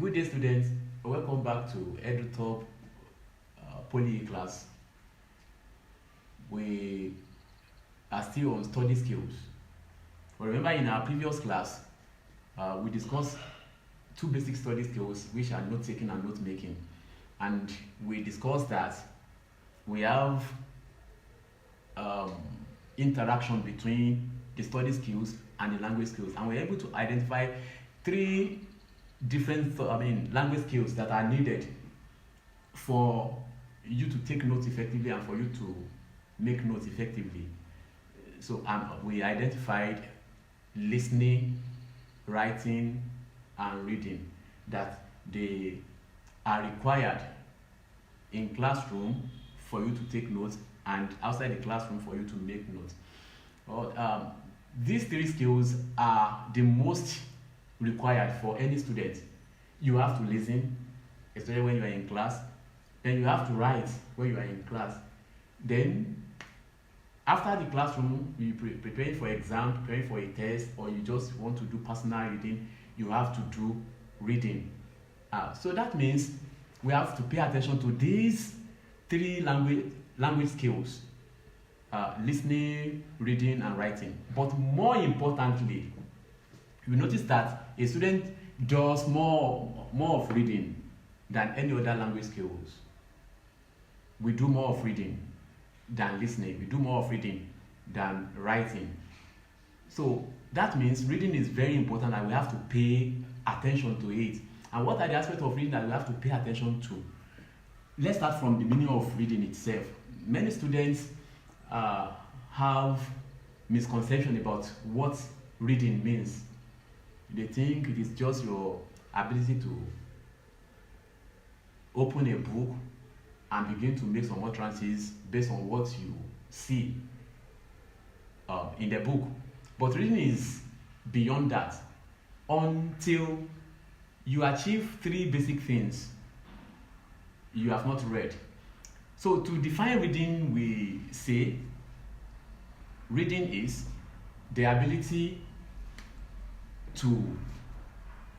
Good day, students. Welcome back to EduTop Poly class. We are still on study skills. But remember, in our previous class, we discussed two basic study skills, which are note taking and note making. And we discussed that we have interaction between the study skills and the language skills, and we're able to identify three different language skills that are needed for you to take notes effectively and for you to make notes effectively. So we identified listening, writing, and reading, that they are required in classroom for you to take notes and outside the classroom for you to make notes. These three skills are the most required for any student. You have to listen, especially when you are in class. Then you have to write when you are in class. Then after the classroom, you preparing for exam, preparing for a test, or you just want to do personal reading, you have to do reading. So that means we have to pay attention to these three language skills: listening, reading, and writing. But more importantly, you notice that a student does more of reading than any other language skills. We do more of reading than listening. We do more of reading than writing. So that means reading is very important and we have to pay attention to it. And what are the aspects of reading that we have to pay attention to? Let's start from the meaning of reading itself. Many students have misconception about what reading means. They think it is just your ability to open a book and begin to make some utterances based on what you see in the book. But reading is beyond that. Until you achieve three basic things, you have not read. So to define reading, we say reading is the ability to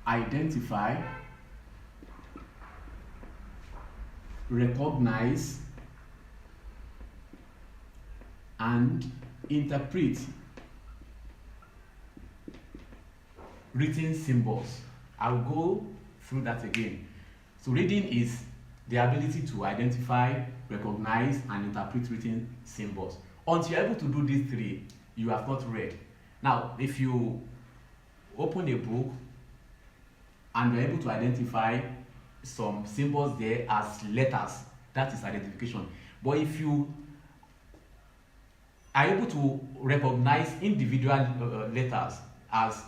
identify, recognize, and interpret written symbols. I'll go through that again. So reading is the ability to identify, recognize, and interpret written symbols. Until you're able to do these three, you have not read. Now, if you open a book and you're able to identify some symbols there as letters, that is identification. But if you are able to recognize individual letters as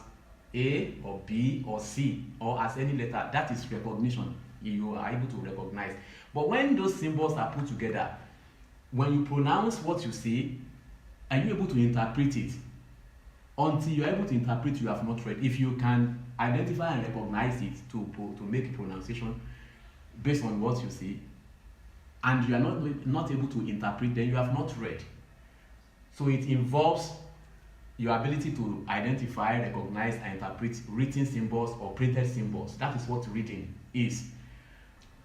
A or B or C or as any letter, that is recognition. You are able to recognize. But when those symbols are put together, when you pronounce what you see, are you able to interpret it? Until you're able to interpret, you have not read. If you can identify and recognize it to make a pronunciation based on what you see, and you are not able to interpret, then you have not read. So it involves your ability to identify, recognize, and interpret written symbols or printed symbols. That is what reading is.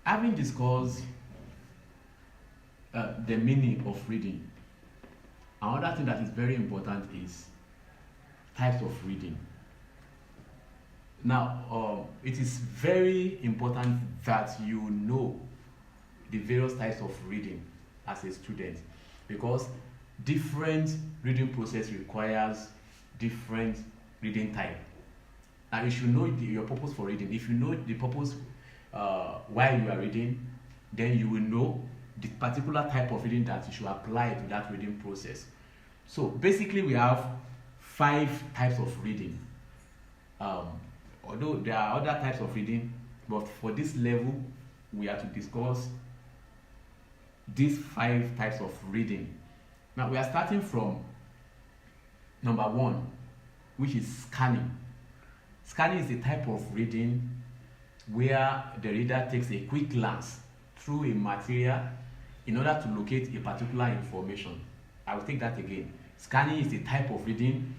Having discussed the meaning of reading, another thing that is very important is types of reading. Now, it is very important that you know the various types of reading as a student, because different reading process requires different reading type. Now, you should know your purpose for reading. If you know the purpose why you are reading, then you will know the particular type of reading that you should apply to that reading process. So basically, we have 5 types of reading. Although there are other types of reading, but for this level, we are to discuss these 5 types of reading. Now, we are starting from number 1, which is scanning. Scanning is a type of reading where the reader takes a quick glance through a material in order to locate a particular information. I will take that again. Scanning is a type of reading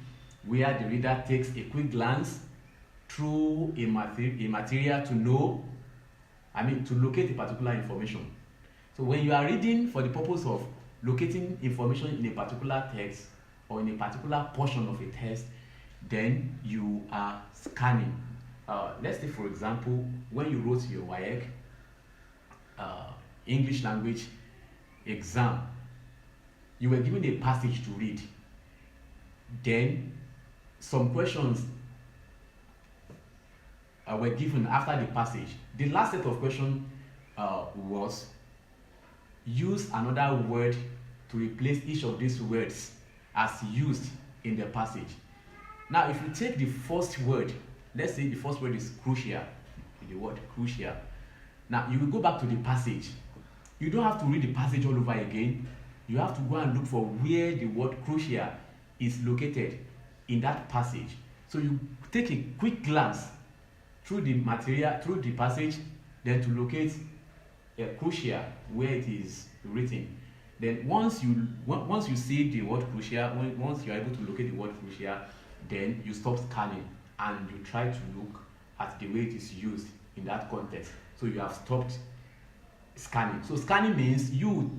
where the reader takes a quick glance through a material to know, to locate a particular information. So when you are reading for the purpose of locating information in a particular text or in a particular portion of a text, then you are scanning. Let's say, for example, when you wrote your WAEC English language exam, you were given a passage to read. Then some questions were given after the passage. The last set of questions was use another word to replace each of these words as used in the passage. Now, if you take the first word, let's say the first word is crucial, the word crucial. Now, you will go back to the passage. You don't have to read the passage all over again. You have to go and look for where the word crucial is located in that passage. So you take a quick glance through the material, through the passage, then to locate a crucial where it is written. Then once you see the word crucial, once you are able to locate the word crucial, then you stop scanning and you try to look at the way it is used in that context. So you have stopped scanning. So scanning means you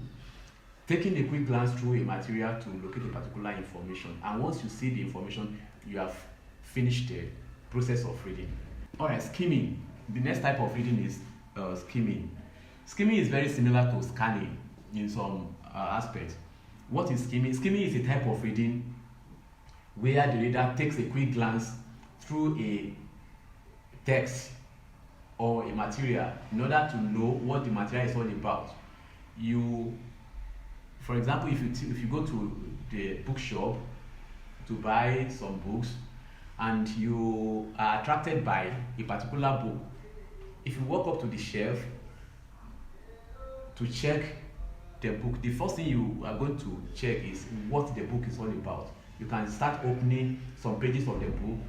taking a quick glance through a material to locate a particular information, and once you see the information, you have finished the process of reading. Alright, skimming. The next type of reading is skimming. Skimming is very similar to scanning in some aspects. What is skimming? Skimming is a type of reading where the reader takes a quick glance through a text or a material in order to know what the material is all about. For example, if you go to the bookshop to buy some books and you are attracted by a particular book, if you walk up to the shelf to check the book, the first thing you are going to check is what the book is all about. You can start opening some pages of the book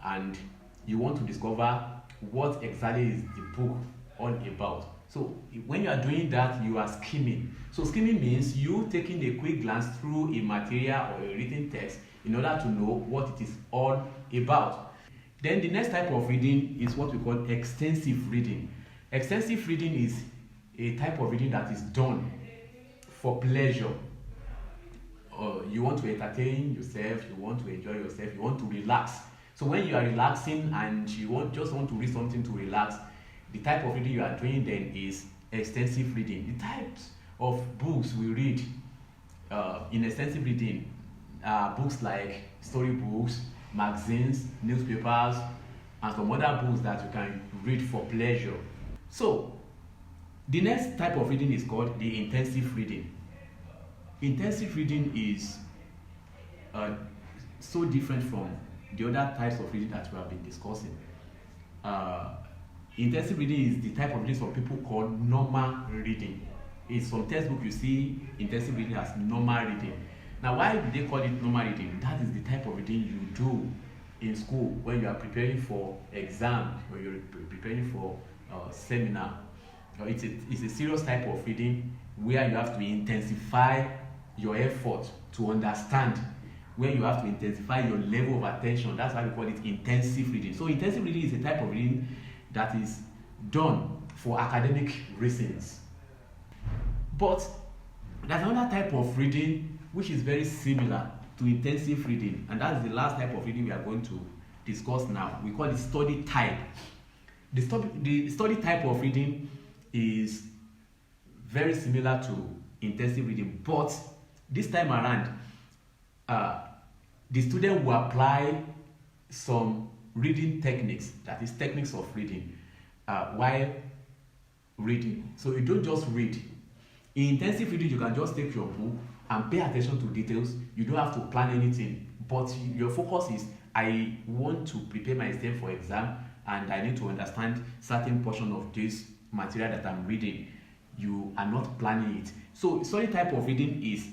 and you want to discover what exactly is the book all about. So when you are doing that, you are skimming. So skimming means you taking a quick glance through a material or a written text in order to know what it is all about. Then the next type of reading is what we call extensive reading. Extensive reading is a type of reading that is done for pleasure. You want to entertain yourself, you want to enjoy yourself, you want to relax. So when you are relaxing and you just want to read something to relax, the type of reading you are doing then is extensive reading. The types of books we read in extensive reading are books like storybooks, magazines, newspapers, and some other books that you can read for pleasure. So the next type of reading is called the intensive reading. Intensive reading is so different from the other types of reading that we have been discussing. Intensive reading is the type of reading some people call normal reading. In some textbook you see intensive reading as normal reading. Now, why do they call it normal reading? That is the type of reading you do in school when you are preparing for exam, when you're preparing for seminar. It's a serious type of reading where you have to intensify your effort to understand, where you have to intensify your level of attention. That's why we call it intensive reading. So intensive reading is a type of reading that is done for academic reasons. But there's another type of reading which is very similar to intensive reading, and that's the last type of reading we are going to discuss now. We call it study type. The study type of reading is very similar to intensive reading, but this time around, the student will apply some reading techniques, that is techniques of reading, while reading. So you don't just read. In intensive reading, you can just take your book and pay attention to details. You don't have to plan anything, but your focus is, I want to prepare myself for exam and I need to understand certain portion of this material that I'm reading. You are not planning it. So study type of reading is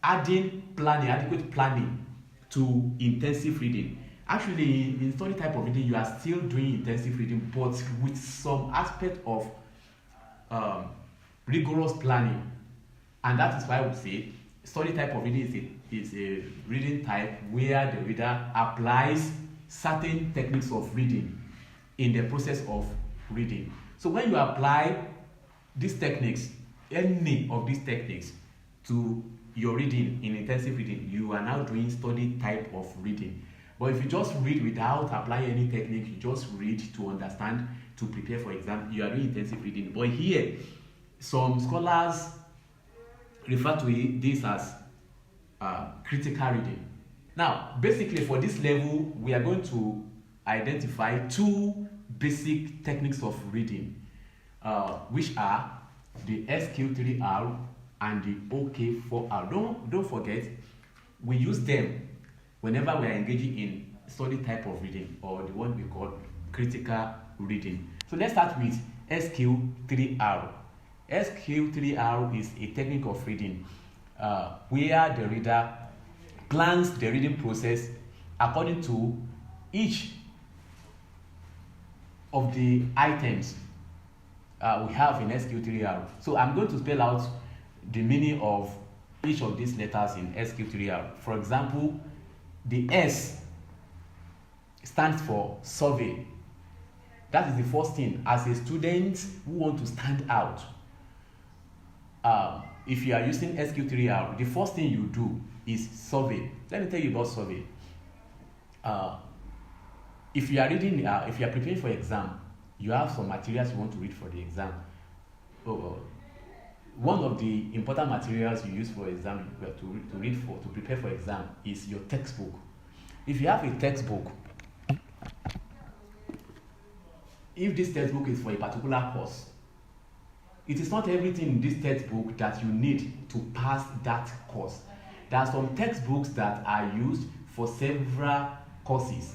adding planning, adequate planning to intensive reading. Actually, in study type of reading, you are still doing intensive reading, but with some aspect of rigorous planning. And that is why I would say study type of reading is a reading type where the reader applies certain techniques of reading in the process of reading. So when you apply these techniques, any of these techniques, to your reading in intensive reading, you are now doing study type of reading. But if you just read without applying any technique, you just read to understand, to prepare for exam, you are doing intensive reading. But here, some scholars refer to this as critical reading. Now, basically for this level, we are going to identify two basic techniques of reading, which are the SQ3R and the OK4R. Don't forget, we use them whenever we are engaging in study type of reading, or the one we call critical reading. So let's start with SQ3R. SQ3R is a technique of reading where the reader plans the reading process according to each of the items we have in SQ3R. So I'm going to spell out the meaning of each of these letters in SQ3R. For example, the S stands for survey. That is the first thing. As a student who want to stand out, if you are using SQ3R, the first thing you do is survey. Let me tell you about survey. If you are reading, if you are preparing for exam, you have some materials you want to read for the exam. One of the important materials you use for exam to prepare for exam is your textbook. If you have a textbook, if this textbook is for a particular course, it is not everything in this textbook that you need to pass that course. There are some textbooks that are used for several courses.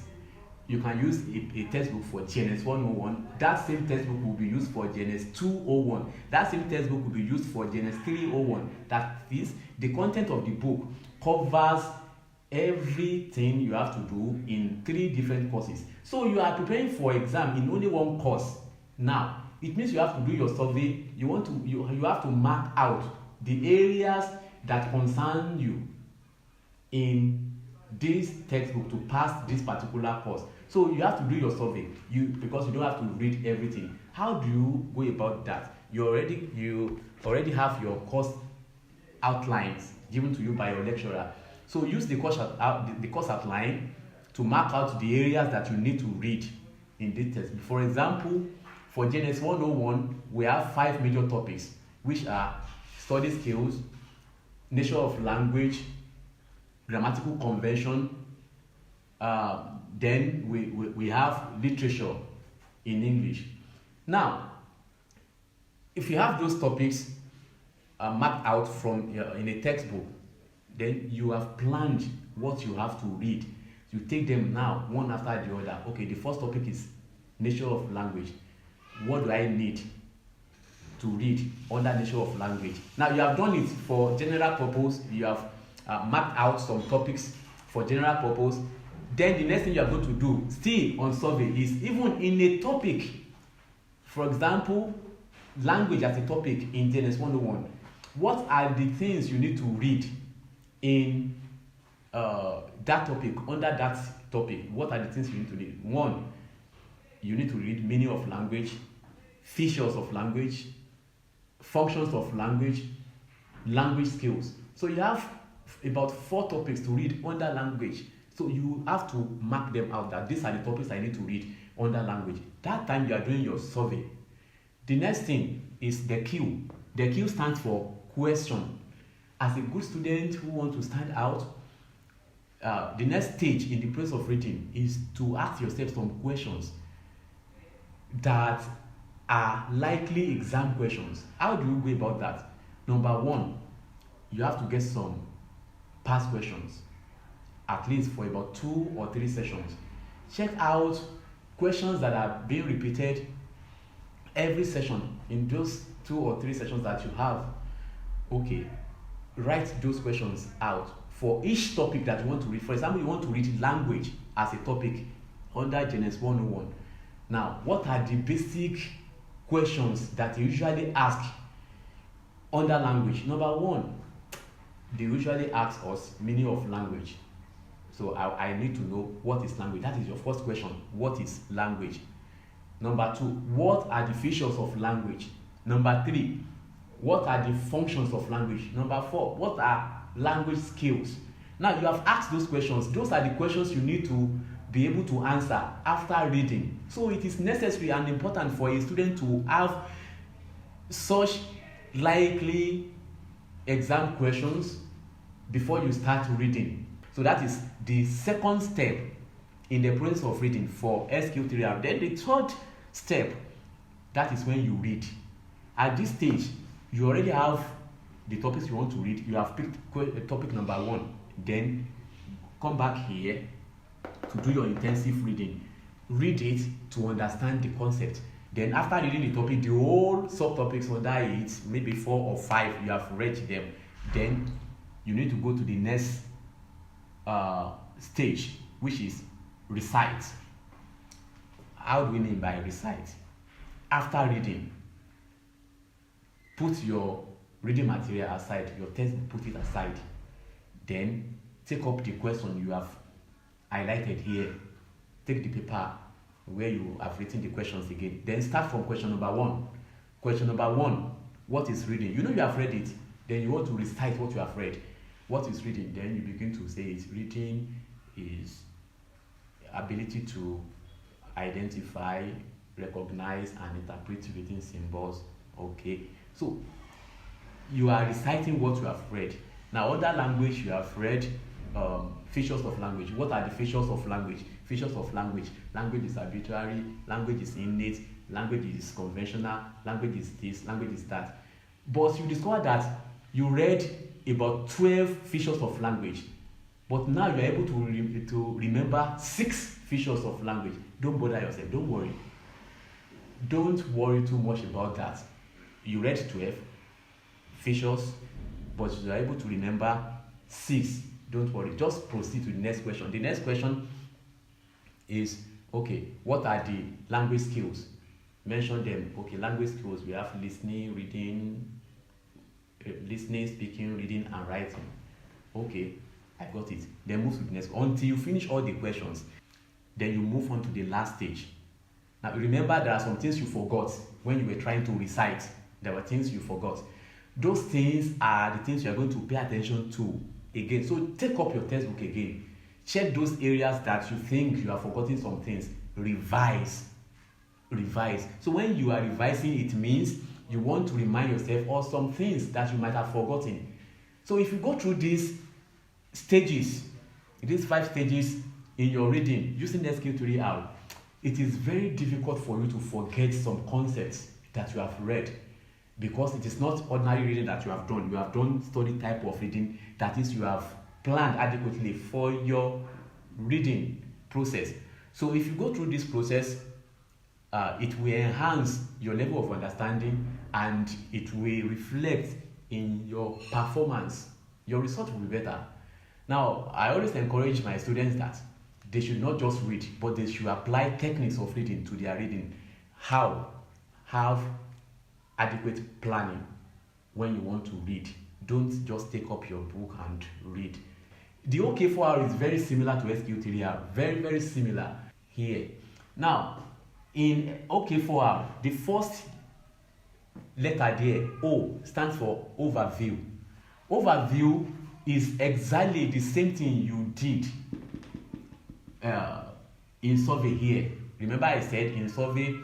You can use a textbook for GNS 101. That same textbook will be used for GNS 201. That same textbook will be used for GNS 301. That is, the content of the book covers everything you have to do in 3 different courses. So you are preparing for exam in only one course. Now, it means you have to do your survey. You have to mark out the areas that concern you in this textbook to pass this particular course. So you have to do your survey because you don't have to read everything. How do you go about that? You already have your course outlines given to you by your lecturer. So use the course outline to mark out the areas that you need to read in this test. For example, for GNS 101, we have 5 major topics, which are study skills, nature of language, grammatical convention, then we have literature in English. Now, if you have those topics mapped out from in a textbook, then you have planned what you have to read. You take them now one after the other. Okay, the first topic is nature of language. What do I need to read under nature of language? Now you have done it for general purpose. You have mapped out some topics for general purpose. Then the next thing you are going to do, still on survey, is even in a topic. For example, language as a topic in GNS 101. What are the things you need to read in that topic, under that topic? What are the things you need to read? 1, you need to read meaning of language, features of language, functions of language, language skills. So you have about 4 topics to read under language. So you have to mark them out that these are the topics I need to read under language. That time you are doing your survey. The next thing is the Q. The Q stands for question. As a good student who wants to stand out, the next stage in the process of reading is to ask yourself some questions that are likely exam questions. How do you go about that? Number 1, you have to get some past questions, at least for about 2 or 3 sessions. Check out questions that are being repeated every session in those 2 or 3 sessions that you have. Okay, write those questions out for each topic that you want to read. For example, you want to read language as a topic under GNS 101. Now, what are the basic questions that you usually ask under language? Number 1, they usually ask us meaning of language. So I need to know what is language. That is your first question. What is language? Number 2, what are the features of language? Number 3, what are the functions of language? Number 4, what are language skills? Now you have asked those questions. Those are the questions you need to be able to answer after reading. So it is necessary and important for a student to have such likely exam questions before you start reading. So that is the second step in the process of reading for SQ3R. Then the third step, that is when you read. At this stage, you already have the topics you want to read. You have picked topic number 1. Then come back here to do your intensive reading. Read it to understand the concept. Then after reading the topic, the whole subtopics under it, maybe 4 or 5, you have read them. Then you need to go to the next stage, which is recite. How do we mean by recite? After reading, put your reading material aside, your textbook, put it aside. Then take up the question you have highlighted here. Take the paper where you have written the questions again. Then start from question number 1. Question number 1, what is reading? You know you have read it. Then you want to recite what you have read. What is reading? Then you begin to say it. Reading is ability to identify, recognize, and interpret written symbols. Okay. So you are reciting what you have read. Now, other language you have read, features of language. What are the features of language? Features of language. Language is arbitrary, language is innate, language is conventional, language is this, language is that. But you discover that you read about 12 features of language, but now you are able to remember 6 features of language. Don't bother yourself. Don't worry. Don't worry too much about that. You read 12 features, but you are able to remember 6. Don't worry. Just proceed to the next question. The next question is, okay, what are the language skills? Mention them. Okay, language skills. We have listening, reading, listening, speaking, reading, and writing. Okay, I got it. Then move to the next. Until you finish all the questions, then you move on to the last stage. Now, remember there are some things you forgot when you were trying to recite. There were things you forgot. Those things are the things you are going to pay attention to again. So take up your textbook again. Check those areas that you think you have forgotten some things. Revise. So when you are revising, it means you want to remind yourself of some things that you might have forgotten. So if you go through these stages, these 5 stages in your reading using SQ3R, it is very difficult for you to forget some concepts that you have read, because it is not ordinary reading that you have done. You have done study type of reading, that is, you have planned adequately for your reading process. So if you go through this process, it will enhance your level of understanding and it will reflect in your performance. Your result will be better. Now, I always encourage my students that they should not just read, but they should apply techniques of reading to their reading. How? Have adequate planning when you want to read. Don't just take up your book and read. The OK4R is very similar to SQ3R. Very, very similar here. Now, in OK4R, the first letter there, O, stands for overview. Overview is exactly the same thing you did in survey here. Remember I said in survey,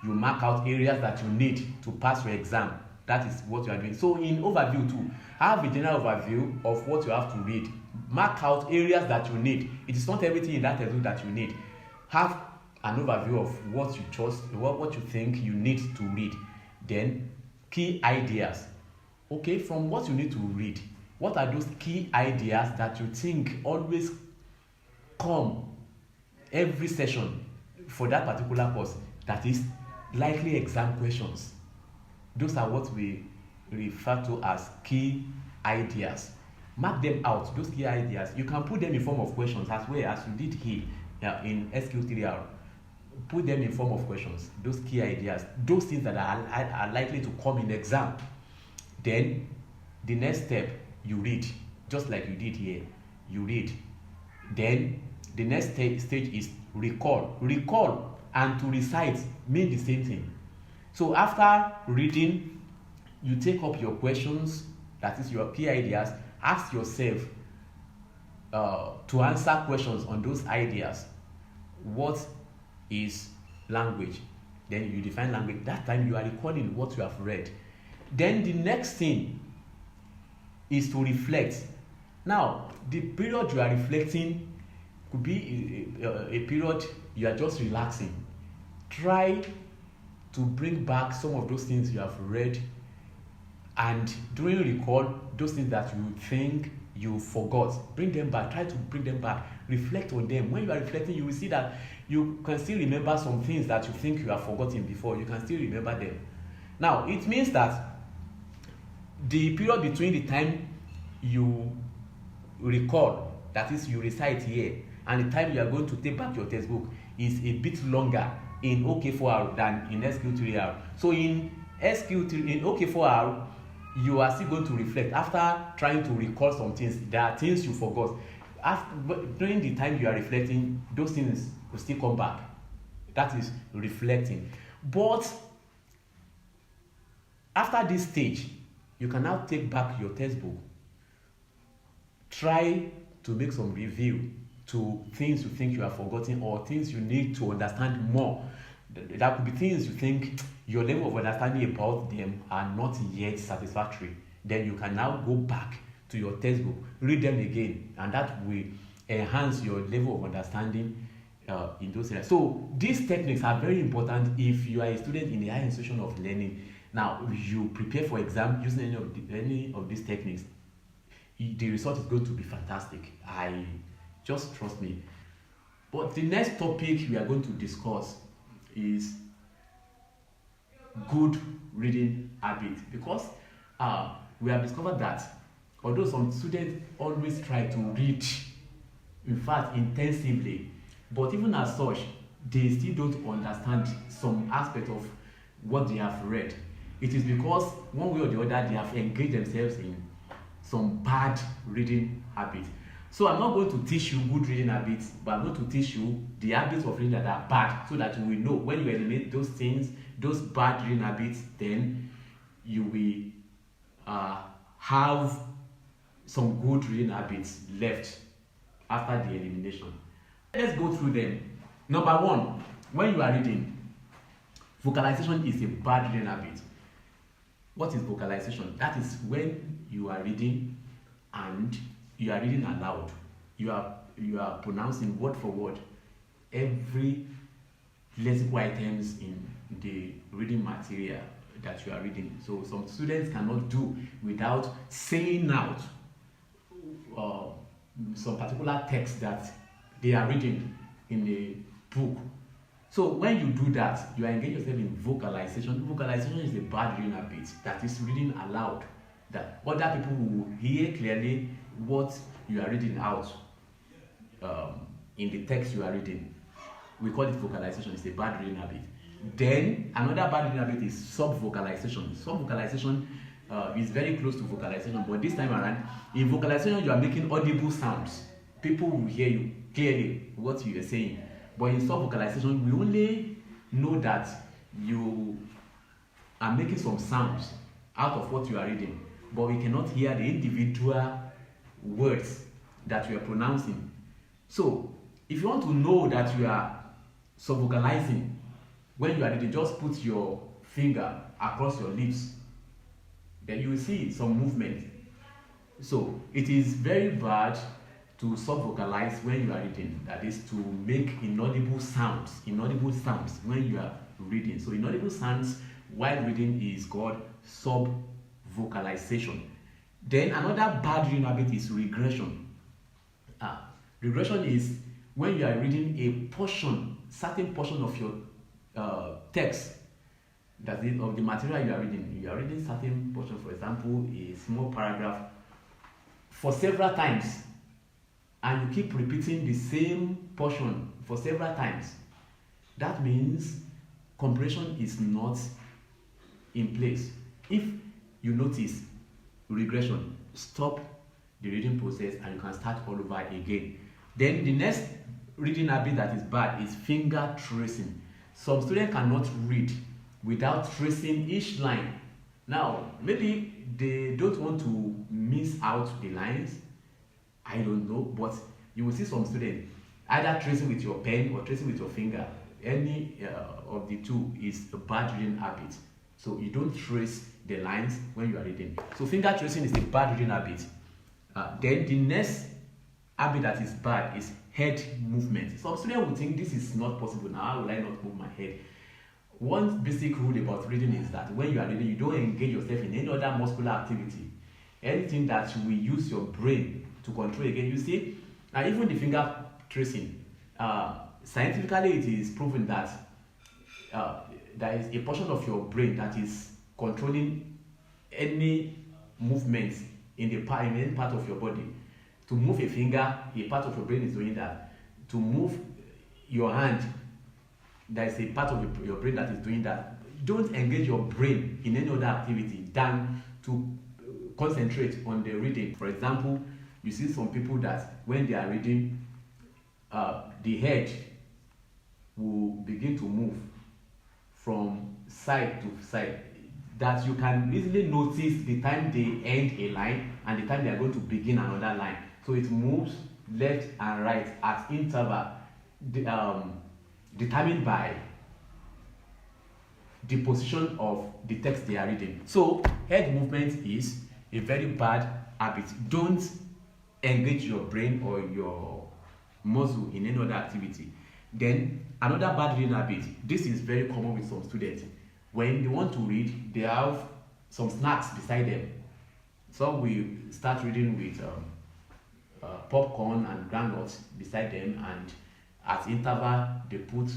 you mark out areas that you need to pass your exam. That is what you are doing. So in overview too, have a general overview of what you have to read. Mark out areas that you need. It is not everything in that textbook that you need. Have an overview of what you chose, what you think you need to read. Then key ideas. Okay, from what you need to read, what are those key ideas that you think always come every session for that particular course, that is likely exam questions? Those are what we refer to as key ideas. Mark them out, those key ideas. You can put them in form of questions as well as you did here in SQ3R. Put them in form of questions, those key ideas, those things that are likely to come in exam. Then the next step, you read, just like you did here. You read. Then the next stage is recall. Recall and to recite mean the same thing. So after reading, you take up your questions, that is your key ideas, ask yourself to answer questions on those ideas. What is language? Then you define language. That time you are recalling what you have read. Then the next thing is to reflect. Now, the period you are reflecting could be a period you are just relaxing. Try to bring back some of those things you have read, and during recall, those things that you think you forgot, bring them back. Try to bring them back. Reflect on them. When you are reflecting, you will see that you can still remember some things that you think you have forgotten before. You can still remember them. Now, it means that the period between the time you recall, that is you recite here, and the time you are going to take back your textbook is a bit longer in OK4R than in SQ3R. So in OK4R, you are still going to reflect after trying to recall some things. There are things you forgot. During the time you are reflecting, those things will still come back. That is reflecting. But after this stage, you can now take back your textbook. Try to make some review to things you think you have forgotten or things you need to understand more. There could be things you think your level of understanding about them are not yet satisfactory. Then you can now go back to your textbook, read them again, and that will enhance your level of understanding in those areas. So these techniques are very important if you are a student in a higher institution of learning. Now you prepare for exam using any of these techniques, the result is going to be fantastic. Just trust me. But the next topic we are going to discuss is good reading habit, because we have discovered that although some students always try to read, in fact intensively, but even as such they still don't understand some aspect of what they have read. It is because one way or the other they have engaged themselves in some bad reading habits. So I'm not going to teach you good reading habits, but I'm going to teach you the habits of reading that are bad, so that you will know when you eliminate those things, those bad reading habits, then you will have some good reading habits left after the elimination. Let's go through them. Number one, when you are reading, vocalization is a bad reading habit. What is vocalization? That is when you are reading and you are reading aloud. You are pronouncing word for word every lexical items in the reading material that you are reading. So some students cannot do without saying out some particular text that they are reading in a book. So when you do that, you are engaging yourself in vocalization. Vocalization is a bad reading habit, that is reading aloud, that other people will hear clearly what you are reading out in the text you are reading. We call it vocalization. It's a bad reading habit. Then another bad reading habit is sub-vocalization. Sub-vocalization is very close to vocalization, but this time around, in vocalization you are making audible sounds. People will hear you clearly what you are saying. But in sub-vocalization, we only know that you are making some sounds out of what you are reading, but we cannot hear the individual words that you are pronouncing. So if you want to know that you are sub-vocalizing when you are reading, just put your finger across your lips, then you will see some movement. So it is very bad to sub-vocalize when you are reading, that is to make inaudible sounds when you are reading. So inaudible sounds while reading is called sub-vocalization. Then another bad reading habit is regression. Regression is when you are reading a certain portion of your text, that is of the material you are reading. You are reading certain portion, for example, a small paragraph, for several times, and you keep repeating the same portion for several times. That means comprehension is not in place. If you notice regression, stop the reading process and you can start all over again. Then the next reading habit that is bad is finger tracing. Some students cannot read without tracing each line. Now, maybe they don't want to miss out the lines. I don't know, but you will see some students either tracing with your pen or tracing with your finger. Any of the two is a bad reading habit. So you don't trace the lines when you are reading. So finger tracing is a bad reading habit. Then the next habit that is bad is head movement. Some students will think this is not possible. Now, how will I not move my head? One basic rule about reading is that when you are reading, you don't engage yourself in any other muscular activity. Anything that will use your brain to control again. You see, even the finger tracing, scientifically it is proven that there is a portion of your brain that is controlling any movement in any part of your body. To move a finger, a part of your brain is doing that. To move your hand, there is a part of your brain that is doing that. Don't engage your brain in any other activity than to concentrate on the reading. For example, you see some people that when they are reading, the head will begin to move from side to side, that you can easily notice the time they end a line and the time they are going to begin another line. So it moves left and right at interval, determined by the position of the text they are reading. So head movement is a very bad habit. Don't engage your brain or your muscle in any other activity. Then another bad reading habit, this is very common with some students. When they want to read, they have some snacks beside them. Some will start reading with popcorn and granules beside them, and at interval they put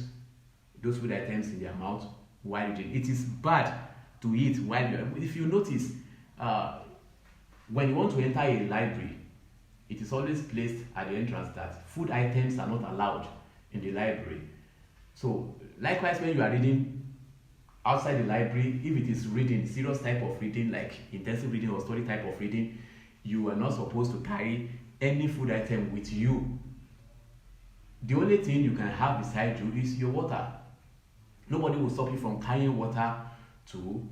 those food items in their mouth while reading. It is bad to eat while you are. If you notice, when you want to enter a library, it is always placed at the entrance that food items are not allowed in the library. So likewise, when you are reading outside the library, if it is reading, serious type of reading like intensive reading or story type of reading, you are not supposed to carry any food item with you. The only thing you can have beside you is your water. Nobody will stop you from carrying water to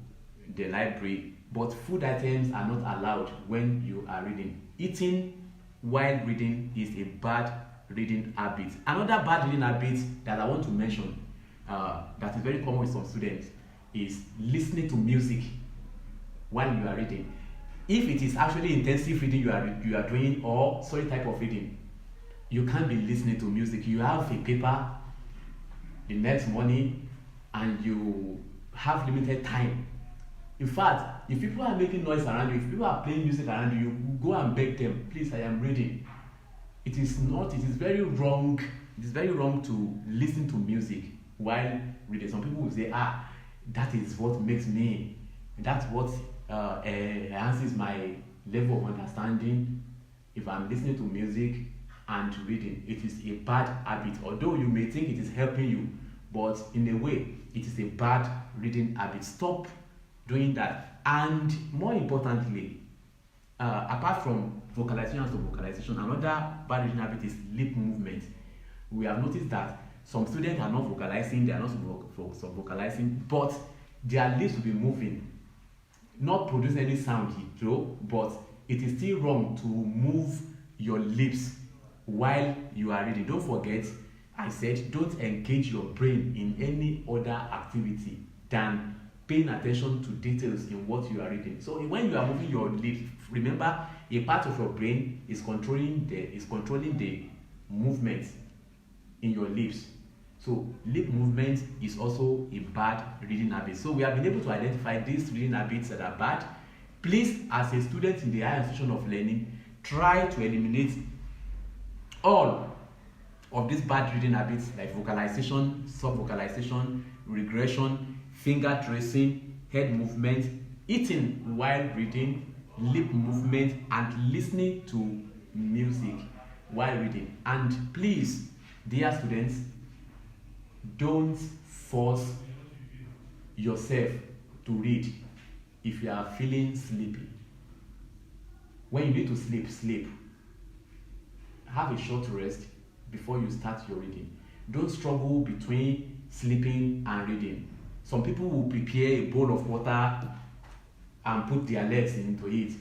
the library, but food items are not allowed when you are reading. Eating while reading is a bad reading habit. Another bad reading habit that I want to mention, that is very common with some students, is listening to music while you are reading. If it is actually intensive reading you are doing, or story type of reading, you can't be listening to music. You have a paper the next morning and you have limited time. In fact, if people are making noise around you, if people are playing music around you, you go and beg them, please, I am reading. It is very wrong. It is very wrong to listen to music while reading. Some people will say, that is what makes me, that's what enhances my level of understanding. If I'm listening to music and reading, it is a bad habit. Although you may think it is helping you, but in a way, it is a bad reading habit. Stop doing that. And more importantly, apart from vocalization and sub-vocalization, another bad reading habit is lip movement. We have noticed that some students are not vocalizing, they are not sub-vocalizing, but their lips will be moving, not produce any sound though, but it is still wrong to move your lips while you are reading. Don't forget, I said don't engage your brain in any other activity than paying attention to details in what you are reading. So when you are moving your lips, remember a part of your brain is controlling the movement in your lips. So lip movement is also a bad reading habit. So we have been able to identify these reading habits that are bad. Please, as a student in the higher institution of learning, try to eliminate all of these bad reading habits like vocalization, sub-vocalization, regression, finger tracing, head movement, eating while reading, lip movement, and listening to music while reading. And please, dear students, don't force yourself to read if you are feeling sleepy. When you need to sleep, sleep. have a short rest before you start your reading. Don't struggle between sleeping and reading. Some people will prepare a bowl of water and put their legs into it.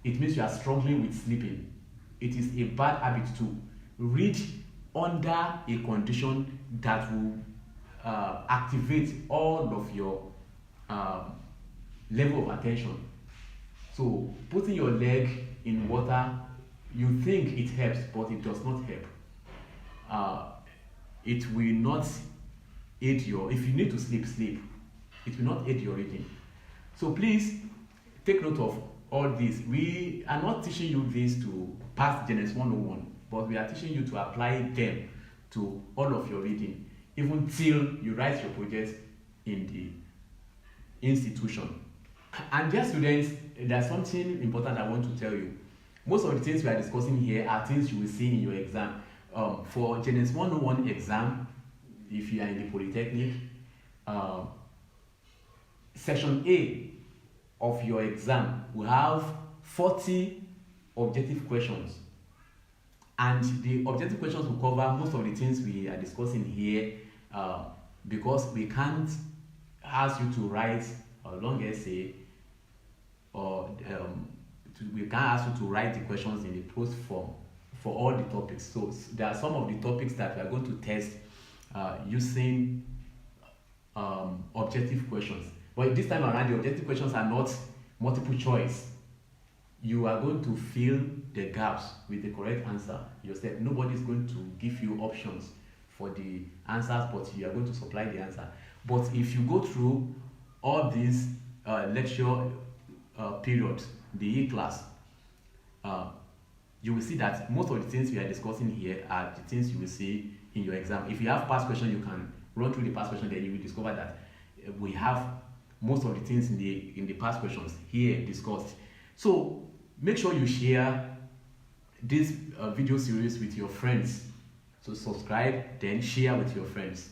It means you are struggling with sleeping. It is a bad habit to read under a condition that will activate all of your level of attention. So putting your leg in water, you think it helps, but it does not help. It will not aid your, if you need to sleep, sleep. It will not aid your reading. So please take note of all this. We are not teaching you this to pass GNS 101, but we are teaching you to apply them to all of your reading, even till you write your project in the institution. And dear students, there's something important I want to tell you. Most of the things we are discussing here are things you will see in your exam. For GNS 101 exam, if you are in the Polytechnic, section A of your exam will have 40 objective questions. And the objective questions will cover most of the things we are discussing here, because we can't ask you to write a long essay, or we can't ask you to write the questions in the prose form for all the topics. So there are some of the topics that we are going to test using objective questions. But this time around, the objective questions are not multiple choice. You are going to fill the gaps with the correct answer yourself. Nobody is going to give you options for the answers, but you are going to supply the answer. But if you go through all these lecture periods, the E-class, you will see that most of the things we are discussing here are the things you will see in your exam. If you have past question, you can run through the past question, then you will discover that we have most of the things in the past questions here discussed. So make sure you share this video series with your friends. So subscribe, then share with your friends.